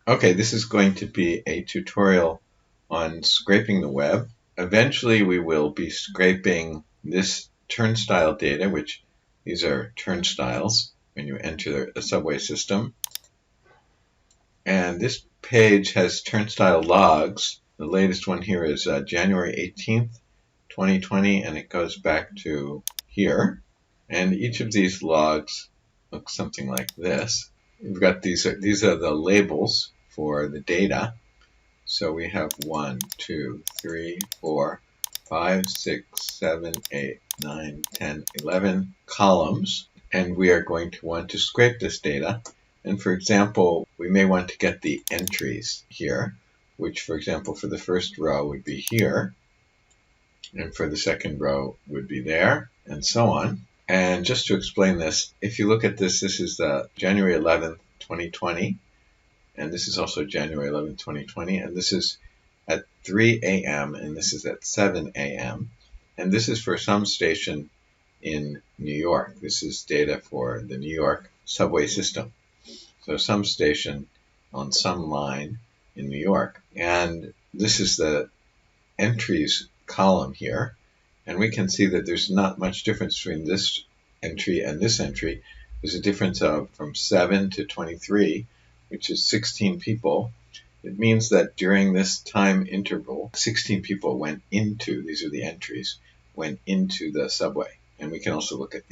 Okay, this is going to be a tutorial on scraping the web. Eventually we will be scraping this turnstile data, which these are turnstiles when you enter a subway system. And this page has turnstile logs. The latest one here is January 18th, 2020, and it goes back to here. And each of these logs looks something like this. We've got these are the labels for the data. So we have 1, 2, 3, 4, 5, 6, 7, 8, 9, 10, 11 columns, and we are going to want to scrape this data. And for example, we may want to get the entries here, which for example for the first row would be here, and for the second row would be there, and so on. And just to explain this, if you look at this, this is the January 11th, 2020, and this is also January 11th, 2020, and this is at 3 a.m., and this is at 7 a.m., and this is for some station in New York. This is data for the New York subway system. So some station on some line in New York. And this is the entries column here, and we can see that there's not much difference between this entry and this entry. There's a difference of from 7 to 23, which is 16 people. It means that during this time interval, 16 people went into, these are the entries, went into the subway. And we can also look at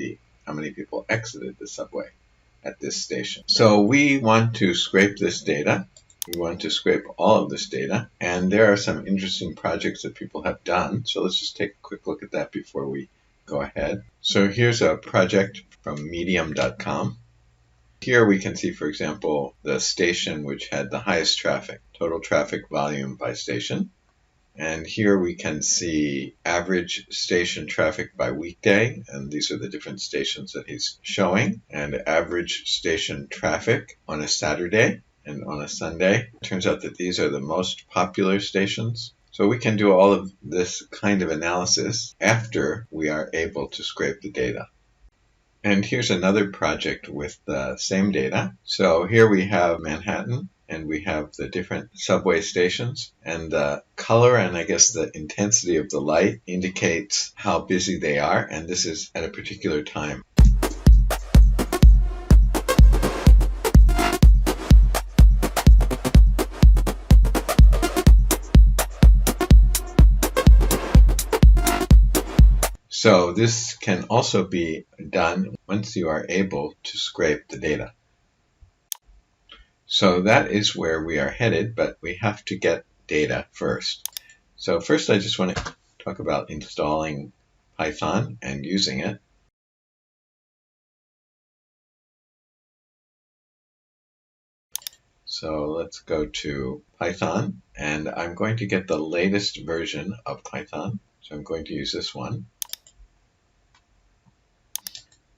how many people exited the subway at this station. So we want to scrape this data. We want to scrape all of this data, and there are some interesting projects that people have done. So let's just take a quick look at that before we go ahead. So here's a project from medium.com. Here we can see, for example, the station which had the highest traffic, total traffic volume by station. And here we can see average station traffic by weekday, and these are the different stations that he's showing, and average station traffic on a Saturday and on a Sunday. It turns out that these are the most popular stations. So we can do all of this kind of analysis after we are able to scrape the data. And here's another project with the same data. So here we have Manhattan, and we have the different subway stations, and the color and I guess the intensity of the light indicates how busy they are, and this is at a particular time. So this can also be done once you are able to scrape the data. So that is where we are headed, but we have to get data first. So first I just want to talk about installing Python and using it. So let's go to Python, and I'm going to get the latest version of Python. So I'm going to use this one.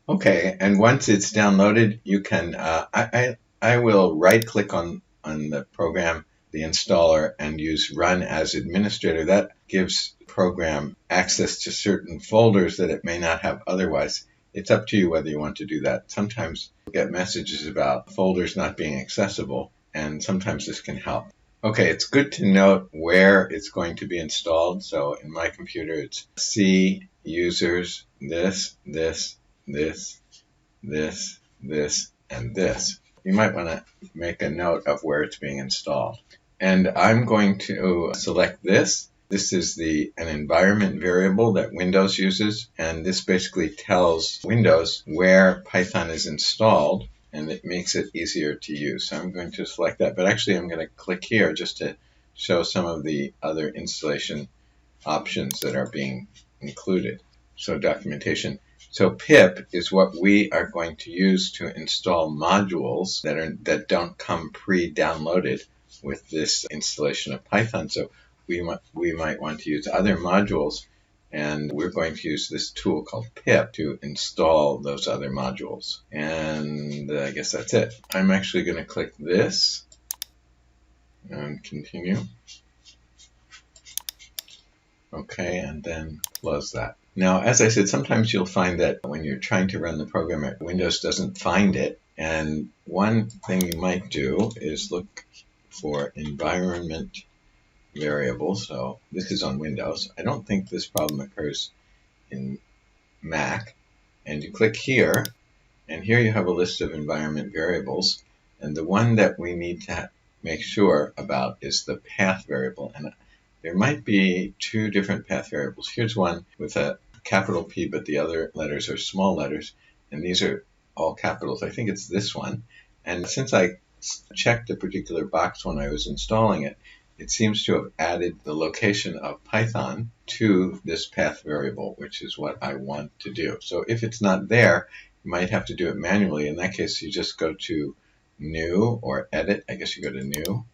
Okay, and once it's downloaded, you can, I will right-click on the program, the installer, and use Run as Administrator. That gives the program access to certain folders that it may not have otherwise. It's up to you whether you want to do that. Sometimes you get messages about folders not being accessible, and sometimes this can help. Okay, it's good to note where it's going to be installed. So in my computer, it's C, users, this, and this. You might want to make a note of where it's being installed. And I'm going to select this. This is an environment variable that Windows uses, and this basically tells Windows where Python is installed, and it makes it easier to use. So I'm going to select that, but actually I'm going to click here just to show some of the other installation options that are being included. So documentation. So pip is what we are going to use to install modules that don't come pre-downloaded with this installation of Python. So we might want to use other modules, and we're going to use this tool called pip to install those other modules. And I guess that's it. I'm actually going to click this and continue. Okay, and then close that. Now, as I said, sometimes you'll find that when you're trying to run the program, Windows doesn't find it. And one thing you might do is look for environment variable. So this is on Windows. I don't think this problem occurs in Mac. And you click here, and here you have a list of environment variables. And the one that we need to make sure about is the path variable. And there might be two different path variables. Here's one with a capital P, but the other letters are small letters. And these are all capitals. I think it's this one. And since I checked a particular box when I was installing it, it seems to have added the location of Python to this path variable, which is what I want to do. So if it's not there, you might have to do it manually. In that case, you just go to New or Edit. I guess you go to New,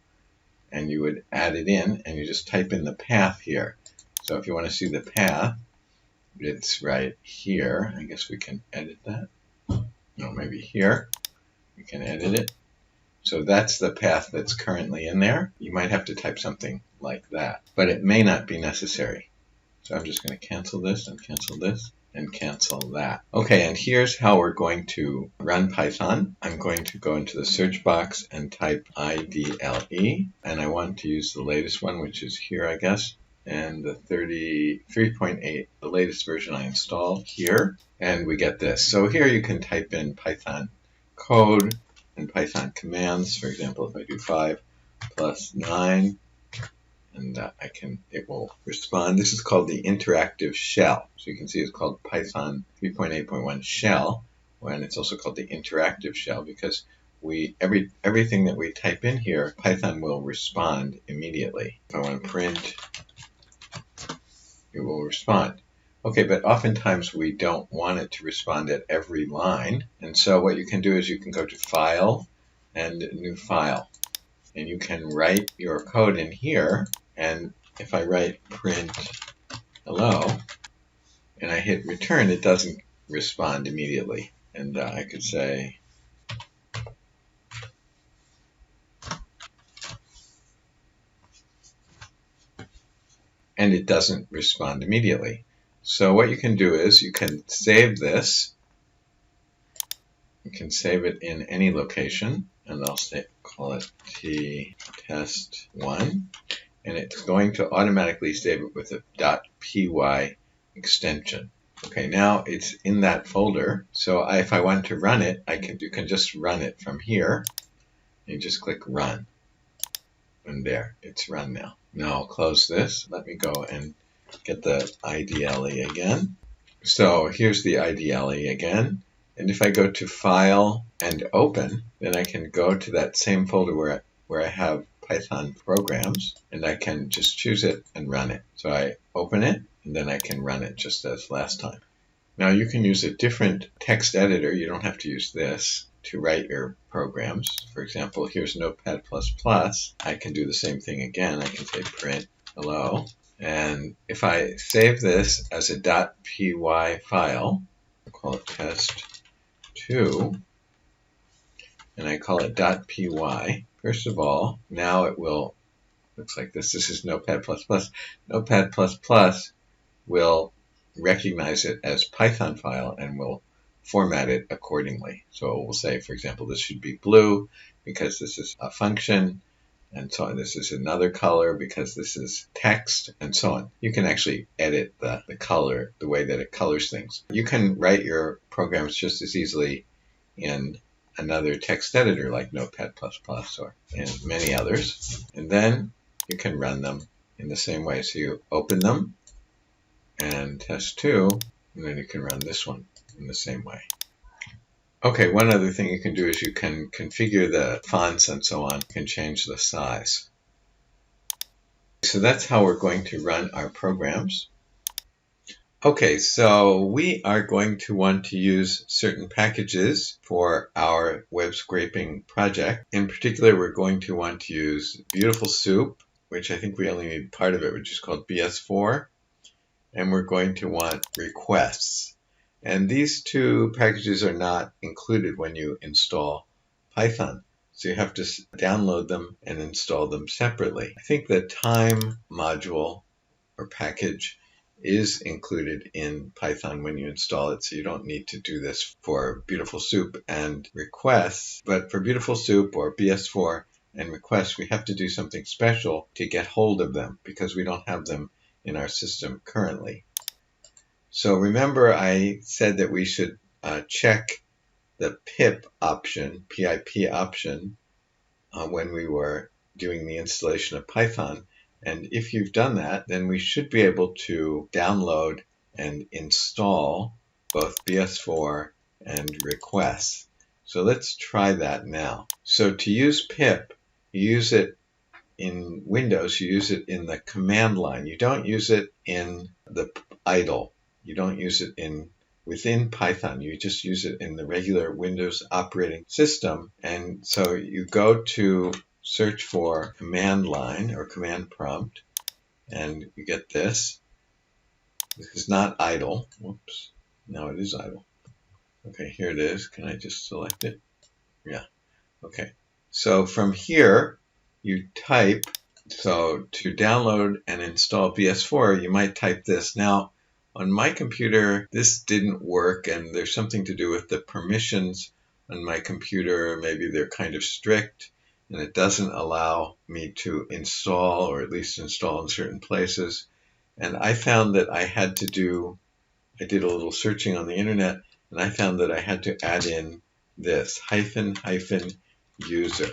and you would add it in, and you just type in the path here. So if you want to see the path, it's right here. I guess we can edit that. No, maybe here. We can edit it. So that's the path that's currently in there. You might have to type something like that, but it may not be necessary. So I'm just going to cancel this and cancel this and cancel that. Okay, and here's how we're going to run Python. I'm going to go into the search box and type IDLE, and I want to use the latest one, which is here, I guess, and the 3.8, the latest version I installed here, and we get this. So here you can type in Python code and Python commands. For example, if I do 5 plus 9, and it will respond. This is called the interactive shell. So you can see it's called Python 3.8.1 shell, and it's also called the interactive shell because everything that we type in here, Python will respond immediately. If I want to print, it will respond. Okay, but oftentimes we don't want it to respond at every line. And so what you can do is you can go to File and New File. And you can write your code in here. And if I write print hello and I hit return, it doesn't respond immediately. And I could say and it doesn't respond immediately. So what you can do is you can save this. You can save it in any location, and I'll call it test1, and it's going to automatically save it with a .py extension. Okay, now it's in that folder. So if I want to run it, you can just run it from here. You just click Run, and there, it's run now. Now I'll close this. Let me go and get the IDLE again. So here's the IDLE again. And if I go to File and Open, then I can go to that same folder where I have Python programs, and I can just choose it and run it. So I open it, and then I can run it just as last time. Now you can use a different text editor. You don't have to use this to write your programs. For example, here's Notepad++. I can do the same thing again. I can say print hello. And if I save this as a .py file, I'll call it test2, and I call it .py, first of all, now it will, looks like this. This is Notepad++. Notepad++ will recognize it as Python file and will format it accordingly. So it will say, for example, this should be blue because this is a function, and so on. This is another color because this is text, and so on. You can actually edit the color, the way that it colors things. You can write your programs just as easily in another text editor like Notepad++ or in many others. And then you can run them in the same way. So you open them and test2, and then you can run this one in the same way. Okay, one other thing you can do is you can configure the fonts and so on. You can change the size. So that's how we're going to run our programs. Okay, so we are going to want to use certain packages for our web scraping project. In particular, we're going to want to use Beautiful Soup, which I think we only need part of it, which is called BS4. And we're going to want requests. And these two packages are not included when you install Python. So you have to download them and install them separately. I think the time module or package is included in Python when you install it, so you don't need to do this for Beautiful Soup and requests. But for Beautiful Soup or BS4, and requests, we have to do something special to get hold of them because we don't have them in our system currently. So remember I said that we should check the pip option, PIP option, when we were doing the installation of Python. And if you've done that, then we should be able to download and install both BS4 and requests. So let's try that now. So to use pip, you use it in Windows, you use it in the command line. You don't use it in the idle. You don't use it within Python. You just use it in the regular Windows operating system. And so you go to search for command line or command prompt, and you get this. This is not idle. Whoops. Now it is idle. Okay, here it is. Can I just select it? Yeah. Okay. So from here, you type, so to download and install BS4, you might type this. Now, on my computer, this didn't work, and there's something to do with the permissions on my computer. Maybe they're kind of strict, and it doesn't allow me to install, or at least install in certain places. And I found that I did a little searching on the internet, and I found that I had to add in this, --user.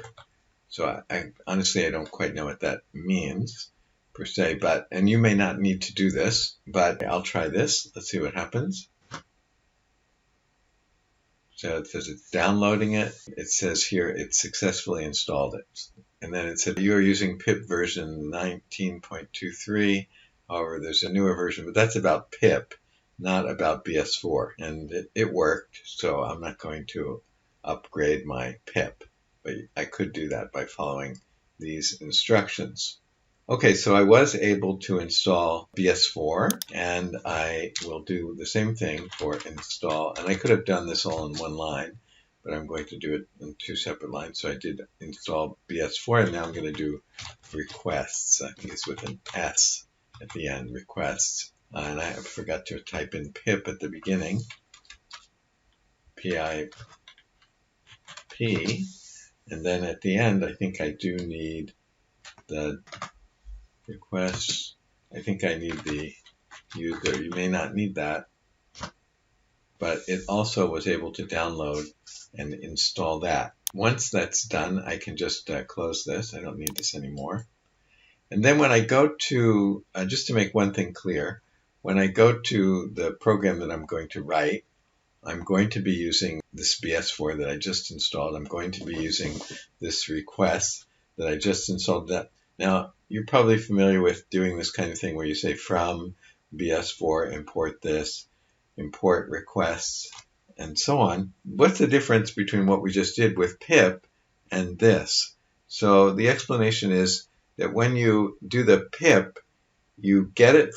So honestly, I don't quite know what that means per se, and you may not need to do this, but I'll try this. Let's see what happens. So it says it's downloading it. It says here it successfully installed it. And then it said you are using pip version 19.23. However, there's a newer version, but that's about pip, not about BS4. And it worked, so I'm not going to upgrade my pip. But I could do that by following these instructions. Okay, so I was able to install BS4, and I will do the same thing for install. And I could have done this all in one line, but I'm going to do it in two separate lines. So I did install BS4, and now I'm going to do requests. I think it's with an S at the end, requests. And I forgot to type in pip at the beginning, PIP. And then at the end, I think I do need the requests. I think I need the user. You may not need that, but it also was able to download and install that. Once that's done, I can just close this. I don't need this anymore. And then when I go to, just to make one thing clear, when I go to the program that I'm going to write, I'm going to be using this BS4 that I just installed. I'm going to be using this request that I just installed. Now, you're probably familiar with doing this kind of thing where you say from BS4, import this, import requests, and so on. What's the difference between what we just did with pip and this? So the explanation is that when you do the pip, you get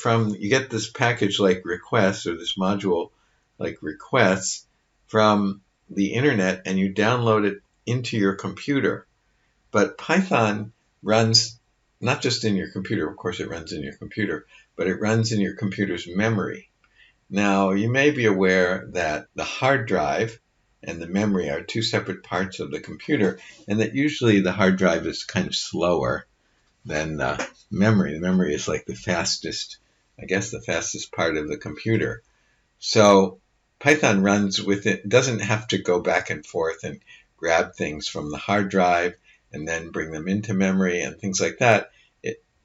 this package like requests, or this module like requests from the internet, and you download it into your computer. But Python runs not just in your computer, of course it runs in your computer, but it runs in your computer's memory. Now, you may be aware that the hard drive and the memory are two separate parts of the computer, and that usually the hard drive is kind of slower than the memory. The memory is like the fastest part of the computer. So Python runs with it, doesn't have to go back and forth and grab things from the hard drive and then bring them into memory and things like that.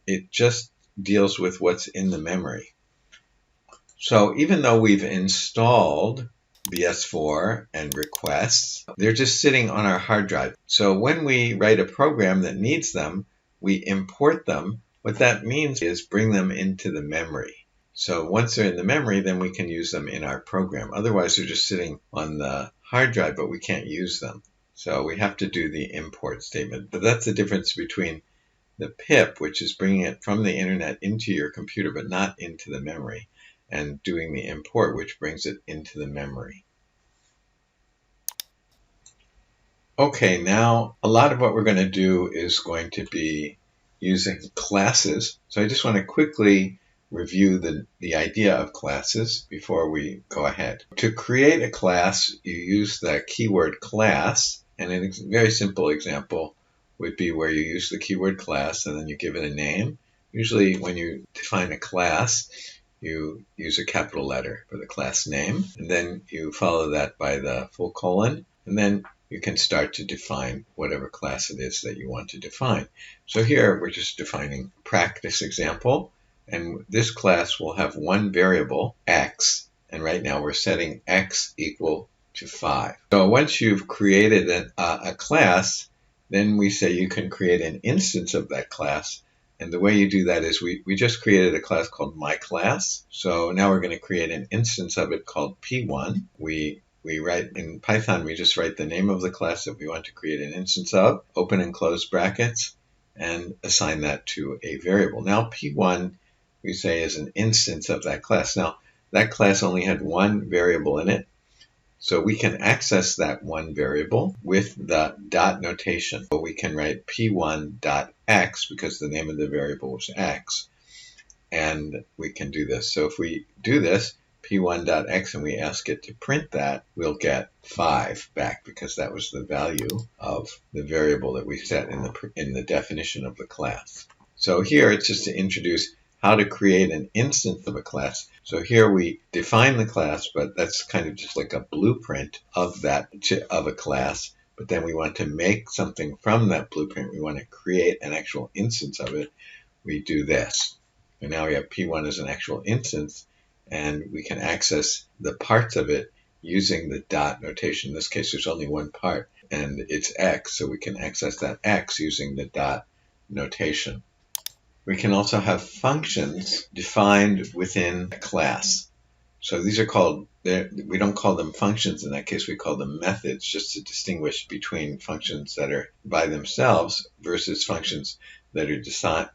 It just deals with what's in the memory. So even though we've installed BS4 and requests, they're just sitting on our hard drive. So when we write a program that needs them, we import them. What that means is bring them into the memory. So once they're in the memory, then we can use them in our program. Otherwise, they're just sitting on the hard drive, but we can't use them. So we have to do the import statement. But that's the difference between the pip, which is bringing it from the internet into your computer, but not into the memory, and doing the import, which brings it into the memory. Okay, now a lot of what we're going to do is going to be using classes. So I just want to quickly review the idea of classes before we go ahead. To create a class, you use the keyword class, and in a very simple example, would be where you use the keyword class and then you give it a name. Usually when you define a class, you use a capital letter for the class name, and then you follow that by the full colon, and then you can start to define whatever class it is that you want to define. So here we're just defining practice example, and this class will have one variable, x, and right now we're setting x equal to 5. So once you've created a class, then we say you can create an instance of that class. And the way you do that is we just created a class called myClass. So now we're going to create an instance of it called P1. We write in Python, we just write the name of the class that we want to create an instance of, open and close brackets, and assign that to a variable. Now P1, we say, is an instance of that class. Now that class only had one variable in it, so we can access that one variable with the dot notation. So we can write p1.x because the name of the variable was x, and we can do this. So if we do this, p1.x, and we ask it to print that, we'll get 5 back because that was the value of the variable that we set in the definition of the class. So here it's just to introduce how to create an instance of a class. So here we define the class, but that's kind of just like a blueprint of a class. But then we want to make something from that blueprint. We want to create an actual instance of it. We do this. And now we have P1 as an actual instance, and we can access the parts of it using the dot notation. In this case, there's only one part, and it's x, so we can access that x using the dot notation. We can also have functions defined within a class. So these are called, we don't call them functions in that case, we call them methods, just to distinguish between functions that are by themselves versus functions that are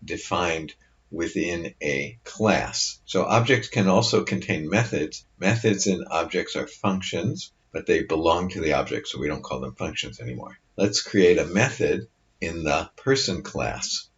defined within a class. So objects can also contain methods. Methods in objects are functions, but they belong to the object, so we don't call them functions anymore. Let's create a method in the person class.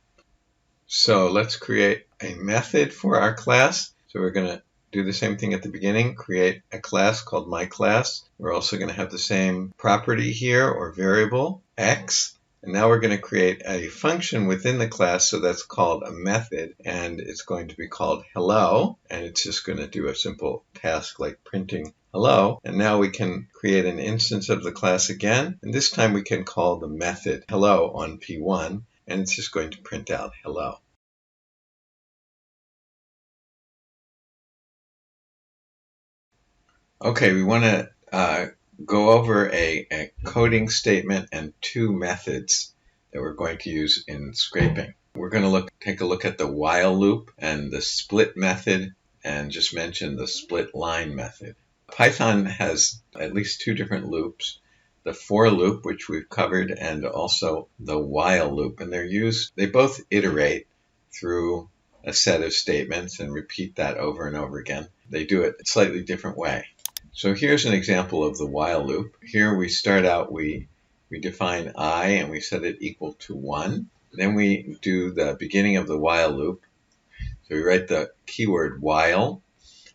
So let's create a method for our class. So we're going to do the same thing at the beginning, create a class called myClass. We're also going to have the same property here, or variable, x. And now we're going to create a function within the class, so that's called a method, and it's going to be called hello, and it's just going to do a simple task like printing hello. And now we can create an instance of the class again, and this time we can call the method hello on P1, and it's just going to print out hello. Okay, we want to go over a coding statement and two methods that we're going to use in scraping. We're going to take a look at the while loop and the split method, and just mention the splitline method. Python has at least two different loops, the for loop, which we've covered, and also the while loop. And they both iterate through a set of statements and repeat that over and over again. They do it a slightly different way. So here's an example of the while loop. Here we start out, we define I and we set it equal to 1. Then we do the beginning of the while loop. So we write the keyword while,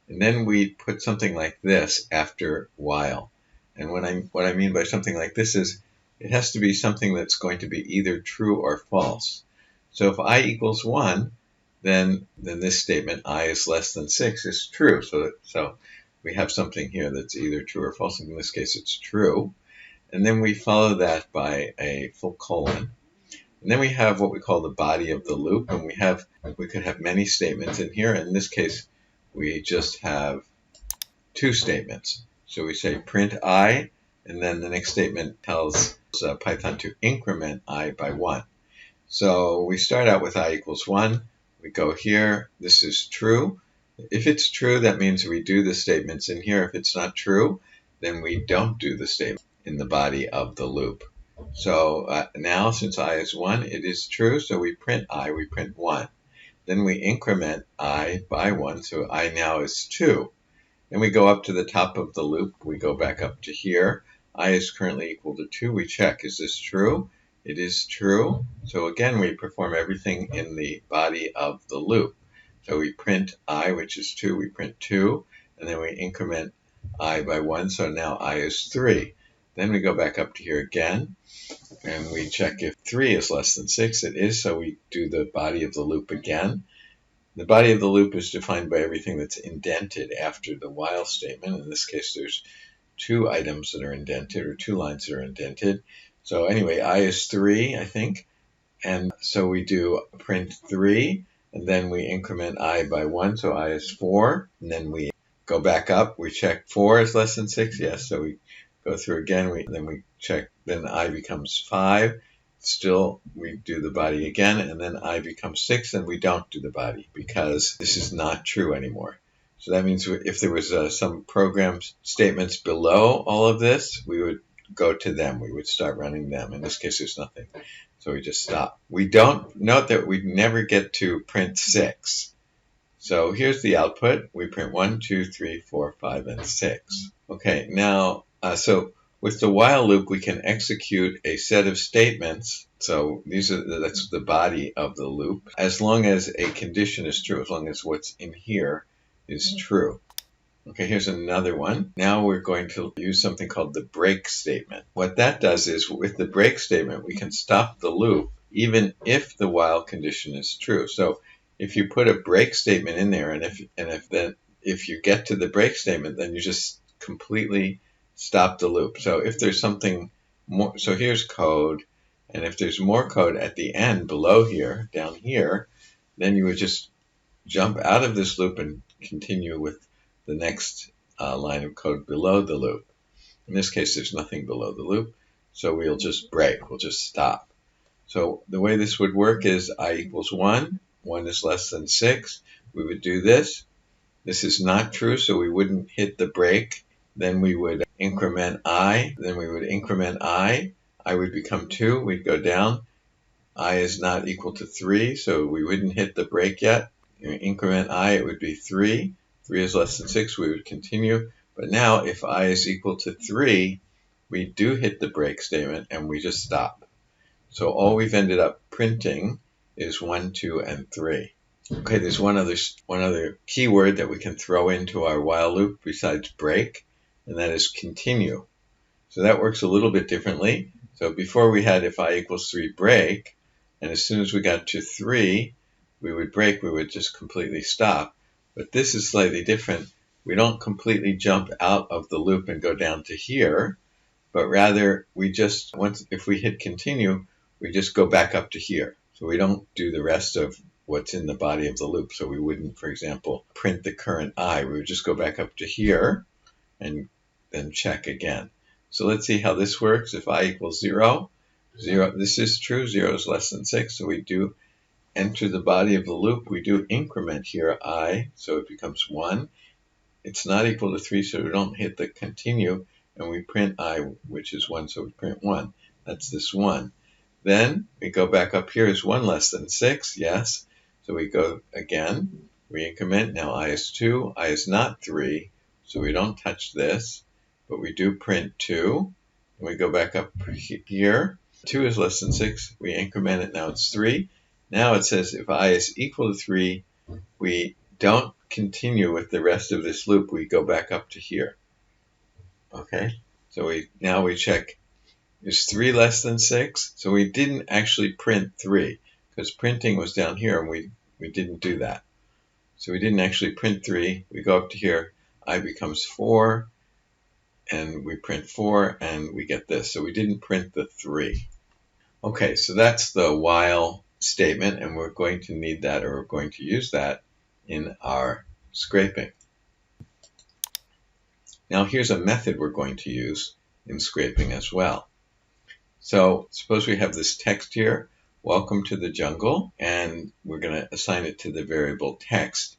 and then we put something like this after while. And what I mean by something like this is it has to be something that's going to be either true or false. So if I equals 1, then this statement, I is less than 6, is true. So we have something here that's either true or false. In this case, it's true. And then we follow that by a full colon. And then we have what we call the body of the loop. And we could have many statements in here. In this case, we just have two statements. So we say print I, and then the next statement tells Python to increment I by 1. So we start out with I equals 1. We go here. This is true. If it's true, that means we do the statements in here. If it's not true, then we don't do the statement in the body of the loop. So now, since I is 1, it is true, so we print I, we print 1. Then we increment I by 1, so I now is 2. Then we go up to the top of the loop. We go back up to here. I is currently equal to 2. We check, is this true? It is true. So again, we perform everything in the body of the loop. So we print I, which is 2, we print 2, and then we increment I by 1, so now I is 3. Then we go back up to here again, and we check if 3 is less than 6. It is, so we do the body of the loop again. The body of the loop is defined by everything that's indented after the while statement. In this case, there's 2 items that are indented, or 2 lines that are indented. So anyway, I is 3, I think. And so we do print 3, and then we increment I by 1, so I is 4. And then we go back up, we check 4 is less than 6, yes, so we go through again, then we check, then I becomes 5. Still, we do the body again, and then I becomes 6, and we don't do the body because this is not true anymore. So that means if there was some program statements below all of this, we would go to them. We would start running them. In this case, there's nothing. So we just stop. We don't note that we never get to print 6. So here's the output. We print 1, 2, 3, 4, 5, and 6. Okay, now, so with the while loop, we can execute a set of statements. So that's the body of the loop, as long as a condition is true, as long as what's in here is true. Okay, here's another one. Now we're going to use something called the break statement. What that does is, with the break statement, we can stop the loop even if the while condition is true. So if you put a break statement in there, and if you get to the break statement, then you just completely stop the loop. So if there's something more, so here's code, and if there's more code at the end below here, down here, then you would just jump out of this loop and continue with the next line of code below the loop. In this case, there's nothing below the loop, so we'll just break, we'll just stop. So the way this would work is I equals 1, 1 is less than 6. We would do this. This is not true, so we wouldn't hit the break. Then we would increment I, then we would increment I would become 2, we'd go down. I is not equal to 3, so we wouldn't hit the break yet. Increment I, it would be 3. 3 is less than 6, we would continue. But now, if I is equal to 3, we do hit the break statement, and we just stop. So all we've ended up printing is 1, 2, and 3. Okay, there's one other keyword that we can throw into our while loop besides break, and that is continue. So that works a little bit differently. So before we had if I equals 3 break, and as soon as we got to 3, we would break, we would just completely stop. But this is slightly different. We don't completely jump out of the loop and go down to here, but rather we just, if we hit continue, we just go back up to here. So we don't do the rest of what's in the body of the loop. So we wouldn't, for example, print the current I. We would just go back up to here and then check again. So let's see how this works. If I equals 0, this is true, 0 is less than 6, so we do enter the body of the loop. We do increment here I, so it becomes 1. It's not equal to 3, so we don't hit the continue, and we print I, which is 1, so we print 1. That's this 1. Then we go back up here. Is 1 less than 6? Yes. So we go again, we increment. Now I is 2, I is not 3, so we don't touch this, but we do print 2. And we go back up here. 2 is less than 6, we increment it, now it's 3. Now it says if I is equal to 3, we don't continue with the rest of this loop, we go back up to here. Okay, so now we check, is 3 less than 6? So we didn't actually print 3, because printing was down here, and we didn't do that. So we didn't actually print 3, we go up to here, I becomes 4, and we print 4, and we get this. So we didn't print the 3. Okay, so that's the while statement, and we're going to need that, or we're going to use that in our scraping. Now here's a method we're going to use in scraping as well. So suppose we have this text here, welcome to the jungle, and we're going to assign it to the variable text.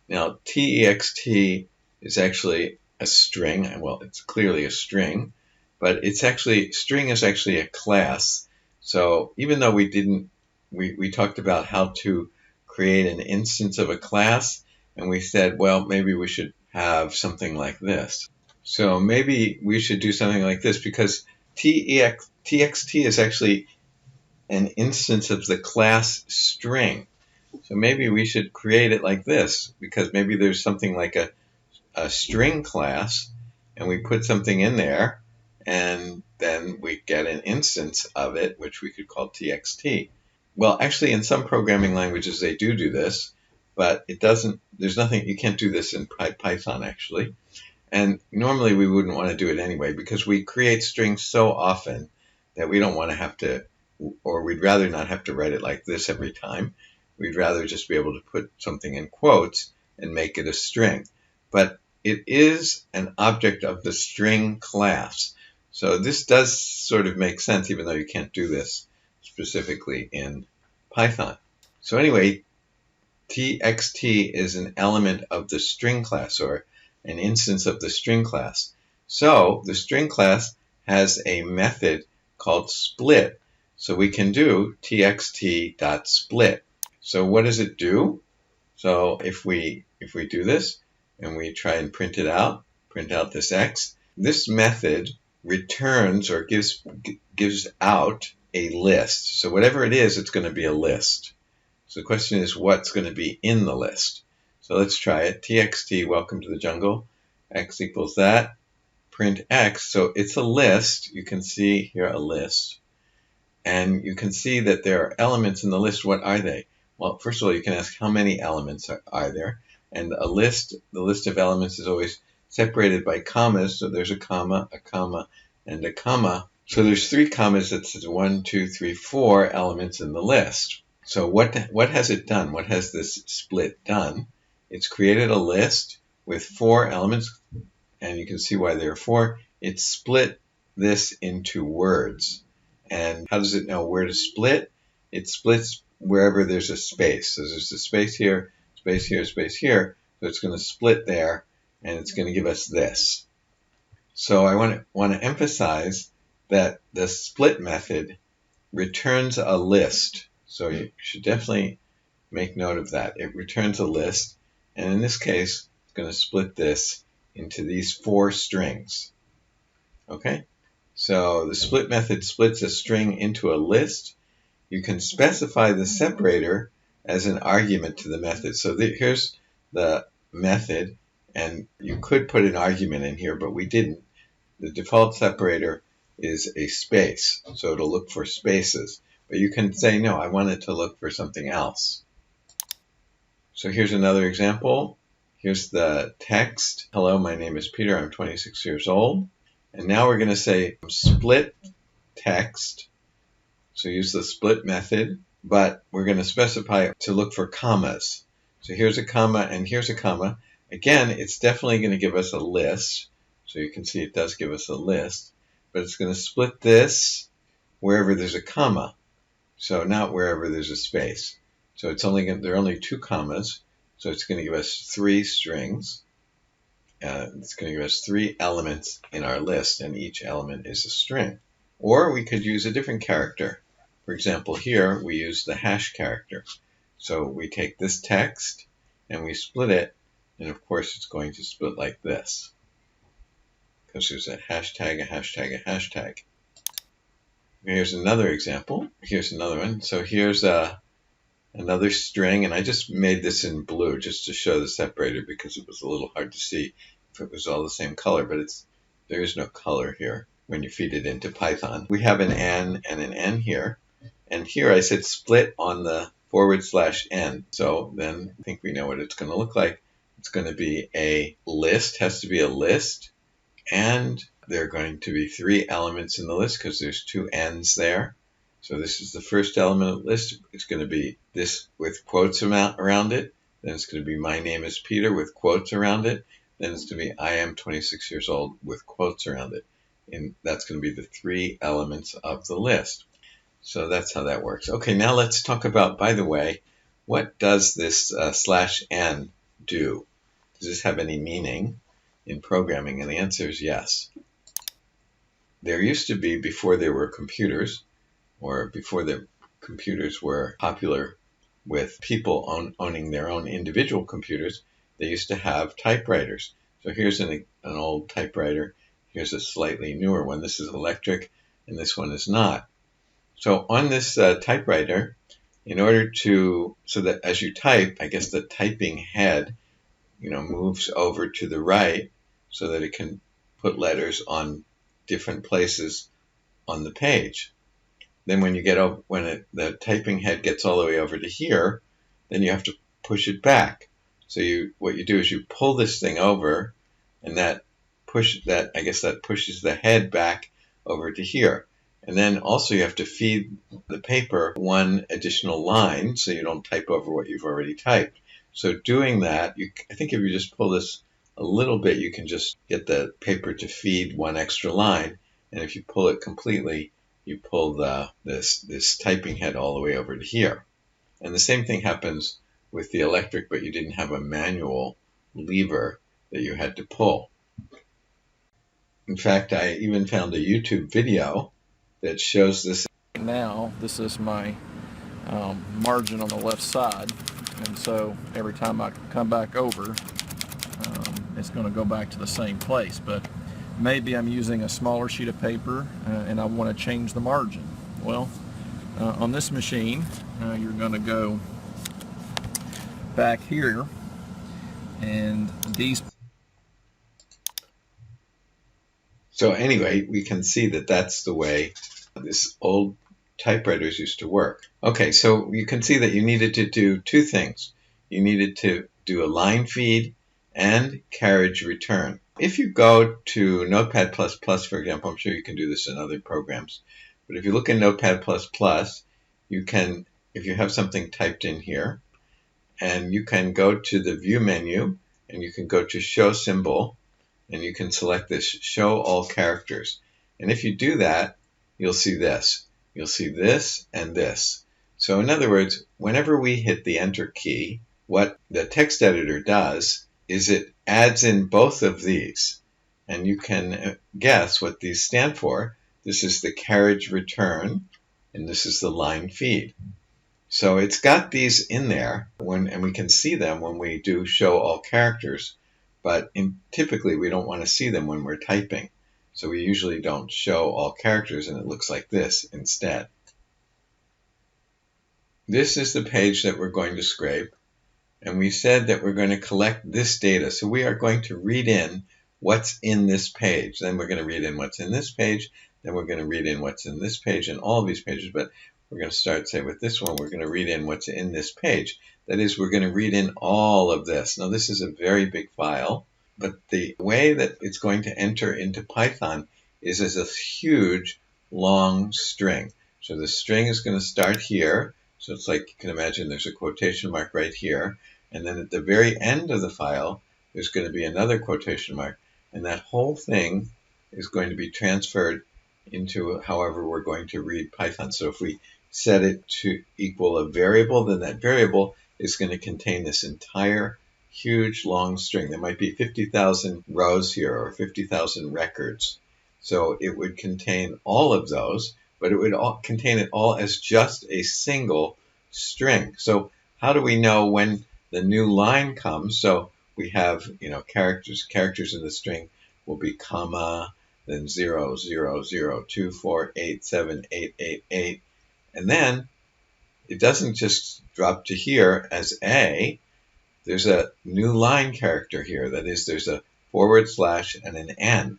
Now text is actually a string. Well, it's clearly a string, but it's actually, string is actually a class. So even though we talked about how to create an instance of a class, and we said, well, maybe we should have something like this. So maybe we should do something like this, because txt is actually an instance of the class string. So maybe we should create it like this, because maybe there's something like a string class, and we put something in there, and then we get an instance of it, which we could call txt. Well, actually, in some programming languages, they do this, but it doesn't, there's nothing, you can't do this in Python, actually. And normally we wouldn't want to do it anyway, because we create strings so often that we don't want to have to, or we'd rather not have to write it like this every time. We'd rather just be able to put something in quotes and make it a string. But it is an object of the string class. So this does sort of make sense, even though you can't do this specifically in Python. So anyway, txt is an element of the string class, or an instance of the string class. So the string class has a method called split. So we can do txt.split. So what does it do? So if we do this and we try and print out this x, this method returns or gives out a list. So whatever it is, it's going to be a list. So the question is, what's going to be in the list? So let's try it. txt, welcome to the jungle, x equals that, print x. So it's a list. You can see here a list. And you can see that there are elements in the list. What are they? Well, first of all, you can ask how many elements are there. And the list of elements is always separated by commas. So there's a comma, and a comma. So there's 3 commas. That says 1, 2, 3, 4 elements in the list. So what has it done? What has this split done? It's created a list with 4 elements, and you can see why there are 4. It split this into words. And how does it know where to split? It splits wherever there's a space. So there's a space here, space here, space here. So it's going to split there, and it's going to give us this. So I want to emphasize that the split method returns a list. So you should definitely make note of that. It returns a list, and in this case, it's going to split this into these 4 strings. Okay? So the split method splits a string into a list. You can specify the separator as an argument to the method. So here's the method, and you could put an argument in here, but we didn't. The default separator is a space, so it'll look for spaces. But you can say, no, I want it to look for something else. So here's another example. Here's the text. Hello, my name is Peter. I'm 26 years old. And now we're going to say split text. So use the split method, but we're going to specify to look for commas. So here's a comma and here's a comma. Again, it's definitely going to give us a list. So you can see it does give us a list, but it's going to split this wherever there's a comma. So not wherever there's a space. So it's there are only 2 commas. So it's going to give us 3 strings. It's going to give us 3 elements in our list, and each element is a string. Or we could use a different character. For example, here we use the hash character. So we take this text and we split it, and of course it's going to split like this, because there's a hashtag, a hashtag, a hashtag. Here's another example. Here's another one. So here's another string, and I just made this in blue just to show the separator because it was a little hard to see if it was all the same color, but there is no color here when you feed it into Python. We have an N and an N here, and here I said split on the /n. So then I think we know what it's going to look like. It's going to be a list, has to be a list, and there are going to be 3 elements in the list because there's 2 N's there. So this is the first element of the list. It's going to be this with quotes around it. Then it's going to be my name is Peter with quotes around it. Then it's going to be I am 26 years old with quotes around it. And that's going to be the 3 elements of the list. So that's how that works. Okay, now let's talk about, by the way, what does this /n do? Does this have any meaning in programming? And the answer is yes. There used to be, before there were computers, or before the computers were popular with people owning their own individual computers, they used to have typewriters. So here's an old typewriter. Here's a slightly newer one. This is electric, and this one is not. So on this typewriter, in order to, so that as you type, I guess the typing head, moves over to the right so that it can put letters on different places on the page. Then when you get over, the typing head gets all the way over to here, then you have to push it back. So what you do is you pull this thing over, and I guess that pushes the head back over to here. And then also you have to feed the paper one additional line so you don't type over what you've already typed. So doing that, I think if you just pull this a little bit, you can just get the paper to feed one extra line. And if you pull it completely, you pull this typing head all the way over to here. And the same thing happens with the electric, but you didn't have a manual lever that you had to pull. In fact, I even found a YouTube video that shows this. Now, this is my margin on the left side, and so every time I come back over, it's going to go back to the same place. But maybe I'm using a smaller sheet of paper and I want to change the margin. Well, on this machine, you're going to go back here, and these. So anyway, we can see that that's the way this old typewriters used to work. Okay, so you can see that you needed to do two things. You needed to do a line feed and carriage return. If you go to Notepad++, for example, I'm sure you can do this in other programs, but if you look in Notepad++, you can, if you have something typed in here, and you can go to the View menu, and you can go to Show Symbol, and you can select this Show All Characters. And if you do that, you'll see this. You'll see this and this. So in other words, whenever we hit the Enter key, what the text editor does is it adds in both of these. And you can guess what these stand for. This is the carriage return, and this is the line feed. So it's got these in there, and we can see them when we do Show All Characters, but typically we don't want to see them when we're typing. So we usually don't show all characters, and it looks like this instead. This is the page that we're going to scrape, and we said that we're going to collect this data. So we are going to read in what's in this page. Then we're going to read in what's in this page. Then we're going to read in what's in this page and all of these pages. But we're going to start, say, with this one. We're going to read in what's in this page. That is, we're going to read in all of this. Now, this is a very big file, but the way that it's going to enter into Python is as a huge, long string. So the string is going to start here. So it's like you can imagine there's a quotation mark right here. And then at the very end of the file, there's going to be another quotation mark. And that whole thing is going to be transferred into however we're going to read Python. So if we set it to equal a variable, then that variable is going to contain this entire huge long string. There might be 50,000 rows here or 50,000 records. So it would contain all of those, but it would contain it all as just a single string. So how do we know when the new line comes? So we have, characters in the string will be comma, then 0, 0, 0, 2, 4, 8, 7, 8, 8, 8. And then it doesn't just drop to here as A. There's a new line character here. That is, there's a / and an N.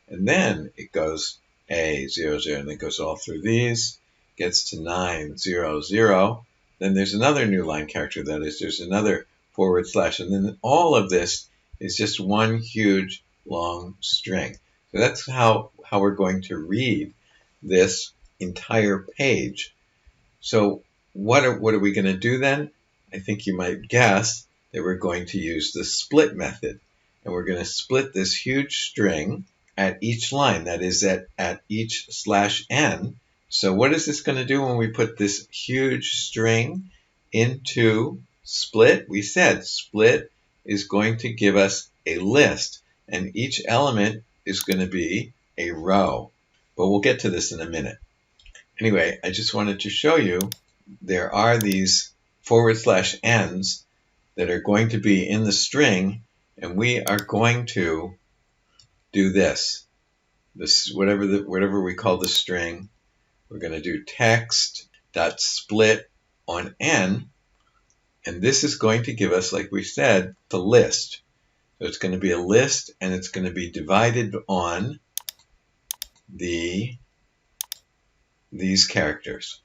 And then it goes A, 0, 0, and then it goes all through these, gets to 9, 0, 0. Then there's another new line character. That is, there's another / and then all of this is just one huge long string. So that's how we're going to read this entire page. So what are we going to do then? I think you might guess that we're going to use the split method. And we're going to split this huge string at each line, that is at each /n. So what is this going to do when we put this huge string into split? We said split is going to give us a list, and each element is going to be a row. But we'll get to this in a minute. Anyway, I just wanted to show you there are these /n's that are going to be in the string, and we are going to do this. Whatever we call the string, we're going to do text.split on n, and this is going to give us, like we said, the list. So it's going to be a list, and it's going to be divided on the these characters.